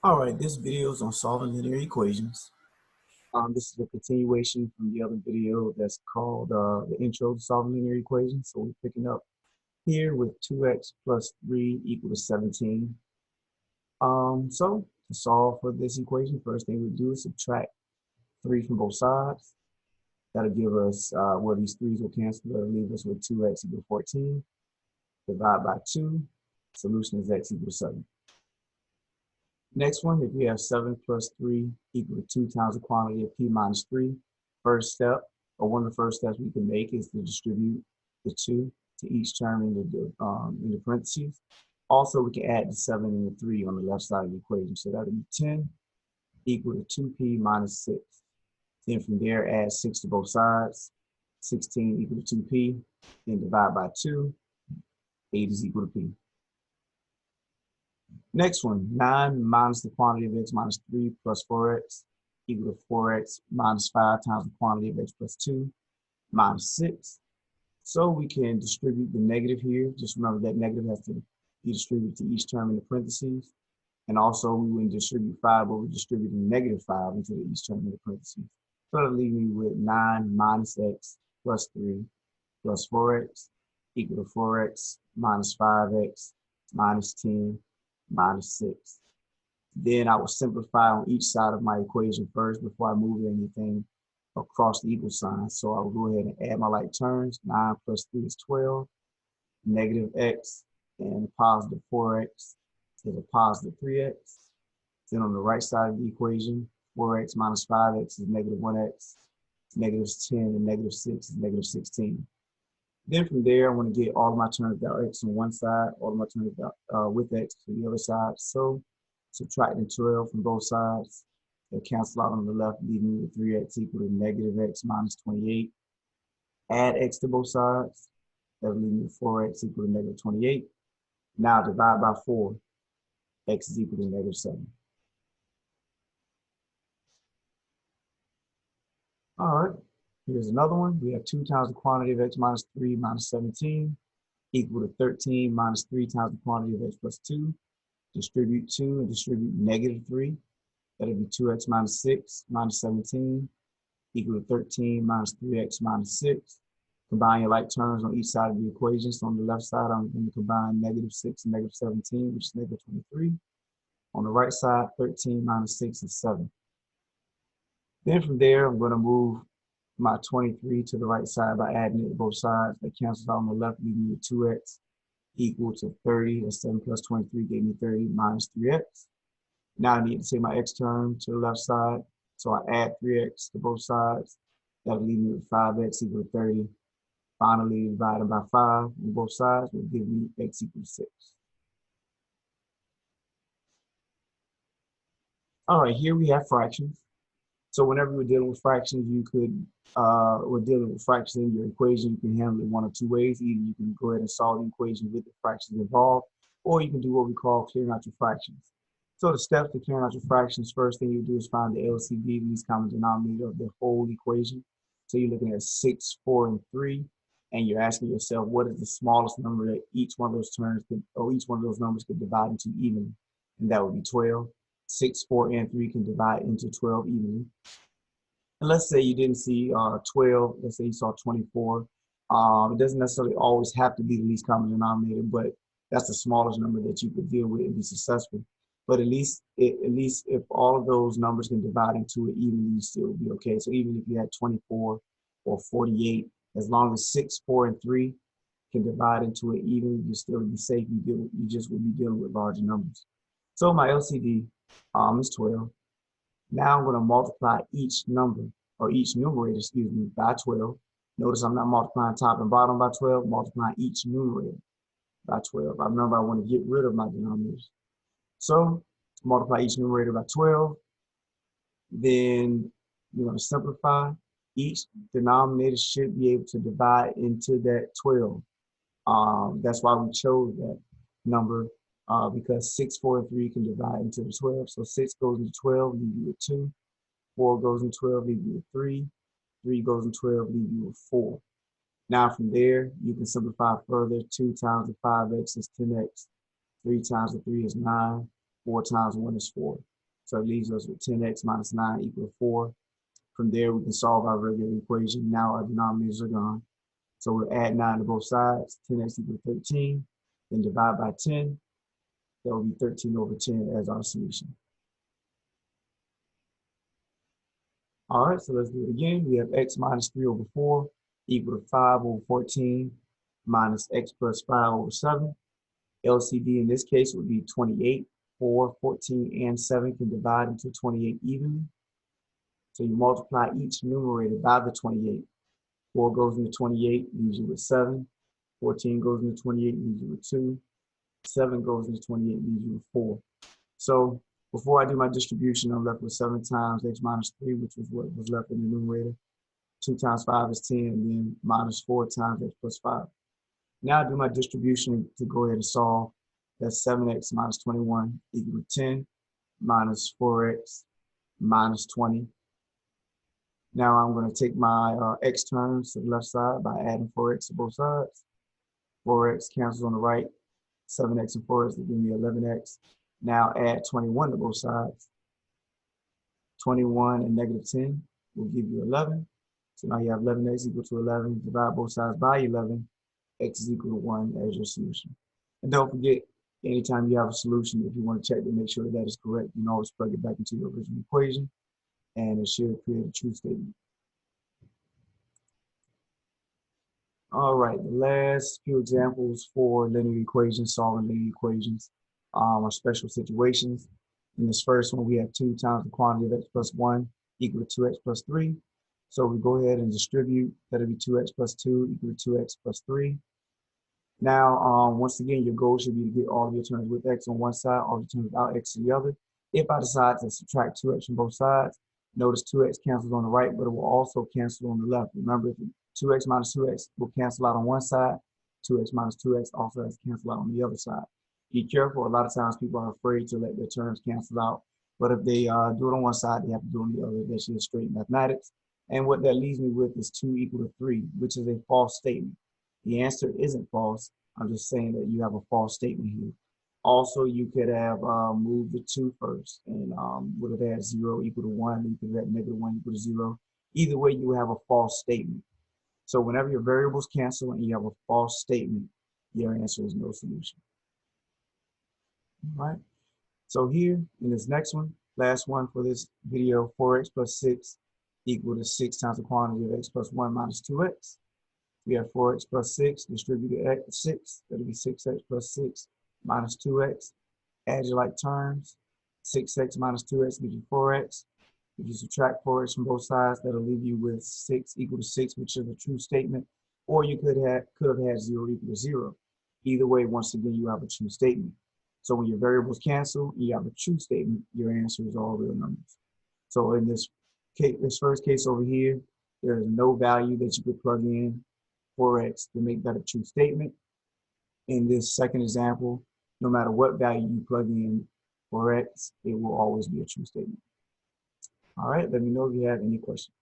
All right, this video is on solving linear equations. This is a continuation from the other video that's called the intro to solving linear equations. So we're picking up here with 2x plus 3 equal to 17. So to solve for this equation, first thing we do is subtract 3 from both sides. That'll give us, well, these 3's will cancel. That'll leave us with 2x equal to 14. Divide by 2. Solution is x equal to 7. Next one, if we have 7 plus 3 equal to 2 times the quantity of p minus 3, first step, or one of the first steps we can make is to distribute the 2 to each term in the parentheses. Also, we can add the 7 and the 3 on the left side of the equation. So that would be 10 equal to 2p minus 6. Then from there, add 6 to both sides. 16 equal to 2p. Then divide by 2. 8 is equal to p. Next one, 9 minus the quantity of x minus 3 plus 4x equal to 4x minus 5 times the quantity of x plus 2 minus 6. So we can distribute the negative here. Just remember that negative has to be distributed to each term in the parentheses. And also we wouldn't distribute 5, but we're distributing negative 5 into each term in the parentheses. So that'll leave me with 9 minus x plus 3 plus 4x equal to 4x minus 5x minus 10 minus 6. Then I will simplify on each side of my equation first before I move anything across the equal sign. So I will go ahead and add my like terms. 9 plus 3 is 12. Negative x and positive 4x is a positive 3x. Then on the right side of the equation, 4x minus 5x is negative 1x. Negative 10 and negative 6 is negative 16. Then from there, I want to get all of my terms without x on one side, all of my terms without, with x to the other side. So subtracting 12 from both sides. They'll cancel out on the left, leaving me with 3x equal to negative x minus 28. Add x to both sides. That'll leave me with 4x equal to negative 28. Now divide by 4. X is equal to negative 7. All right. Here's another one. We have 2 times the quantity of x minus 3 minus 17 equal to 13 minus 3 times the quantity of x plus 2. Distribute 2 and distribute negative 3. That'll be 2x minus 6 minus 17 equal to 13 minus 3x minus 6. Combine your like terms on each side of the equation. So on the left side, I'm going to combine negative 6 and negative 17, which is negative 23. On the right side, 13 minus 6 is 7. Then from there, I'm going to move my 23 to the right side by adding it to both sides. That cancels out on the left, leaving me with 2x equal to 30. That's 7 plus 23 gave me 30 minus 3x. Now I need to take my x term to the left side. So I add 3x to both sides. That'll leave me with 5x equal to 30. Finally, divided by 5 on both sides will give me x equal to 6. All right, here we have fractions. So whenever we're dealing with fractions, we're dealing with fractions in your equation, you can handle it one of two ways. Either you can go ahead and solve the equation with the fractions involved, or you can do what we call clearing out your fractions. So the steps to clearing out your fractions, first thing you do is find the LCD, the least common denominator of the whole equation. So you're looking at 6, 4, and 3, and you're asking yourself, what is the smallest number that each one of those terms could, or each one of those numbers could divide into evenly? And that would be 12. 6, 4, and 3 can divide into 12 evenly. And let's say you didn't see 12, let's say you saw 24. It doesn't necessarily always have to be the least common denominator, but that's the smallest number that you could deal with and be successful. But at least if all of those numbers can divide into it evenly, you still be okay. So even if you had 24 or 48, as long as 6, 4, and 3 can divide into it evenly, you still be safe. You just will be dealing with larger numbers. So my LCD is 12. Now I'm going to multiply each number, or each numerator, excuse me, by 12. Notice I'm not multiplying top and bottom by 12, multiplying each numerator by 12. I remember I want to get rid of my denominators. So multiply each numerator by 12. Then you're going to simplify. Each denominator should be able to divide into that 12. That's why we chose that number. Because 6, 4, and 3 can divide into the 12. So 6 goes into 12, leave you with 2. 4 goes into 12, leave you with 3. 3 goes into 12, leave you with 4. Now from there, you can simplify further. 2 times the 5x is 10x. 3 times the 3 is 9. 4 times 1 is 4. So it leaves us with 10x minus 9 equal to 4. From there, we can solve our regular equation. Now our denominators are gone. So we'll add 9 to both sides. 10x equals 13. Then divide by 10. That will be 13 over 10 as our solution. All right, so let's do it again. We have x minus 3 over 4 equal to 5 over 14 minus x plus 5 over 7. LCD in this case would be 28. 4, 14, and 7 can divide into 28 evenly. So you multiply each numerator by the 28. 4 goes into 28, leaves you with 7. 14 goes into 28, leaves you with 2. 7 goes into 28, leaves you with 4. So before I do my distribution, I'm left with 7 times x minus 3, which was what was left in the numerator. 2 times 5 is 10, and then minus 4 times x plus 5. Now I do my distribution to go ahead and solve. That's 7x minus 21 equal to 10 minus 4x minus 20. Now I'm going to take my x terms to the left side by adding 4x to both sides. 4x cancels on the right. 7x and 4x will give me 11x. Now add 21 to both sides. 21 and negative 10 will give you 11. So now you have 11x equal to 11. Divide both sides by 11. X is equal to 1 as your solution. And don't forget, anytime you have a solution, if you want to check to make sure that is correct, you can always plug it back into your original equation, and it should create a true statement. All right, the last few examples for linear equations, solving linear equations, are special situations. In this first one, we have 2 times the quantity of x plus 1 equal to 2x plus 3. So we go ahead and distribute. That'll be 2x plus 2 equal to 2x plus 3. Now, once again, your goal should be to get all of your terms with x on one side, all the terms without x on the other. If I decide to subtract 2x from both sides, notice 2x cancels on the right, but it will also cancel on the left. Remember, if 2x minus 2x will cancel out on one side, 2x minus 2x also has to cancel out on the other side. Be careful. A lot of times people are afraid to let their terms cancel out, but if they do it on one side, they have to do it on the other. That's just straight mathematics. And what that leaves me with is 2 equal to 3, which is a false statement. The answer isn't false. I'm just saying that you have a false statement here. Also, you could have moved the 2 first and would have had 0 equal to 1. You could have had negative 1 equal to 0. Either way, you have a false statement. So whenever your variables cancel and you have a false statement, your answer is no solution. All right. So here in this next one, last one for this video, 4x plus 6 equal to 6 times the quantity of x plus 1 minus 2x. We have 4x plus 6 distributed at 6. That'll be 6x plus 6 minus 2x. Add your like terms. 6x minus 2x gives you 4x. If you subtract 4x from both sides, that'll leave you with 6 equal to 6, which is a true statement. Or you could have had 0 equal to 0. Either way, once again, you have a true statement. So when your variables cancel, you have a true statement. Your answer is all real numbers. So in this case, this first case over here, there is no value that you could plug in for x to make that a true statement. In this second example, no matter what value you plug in for x, it will always be a true statement. All right, let me know if you have any questions.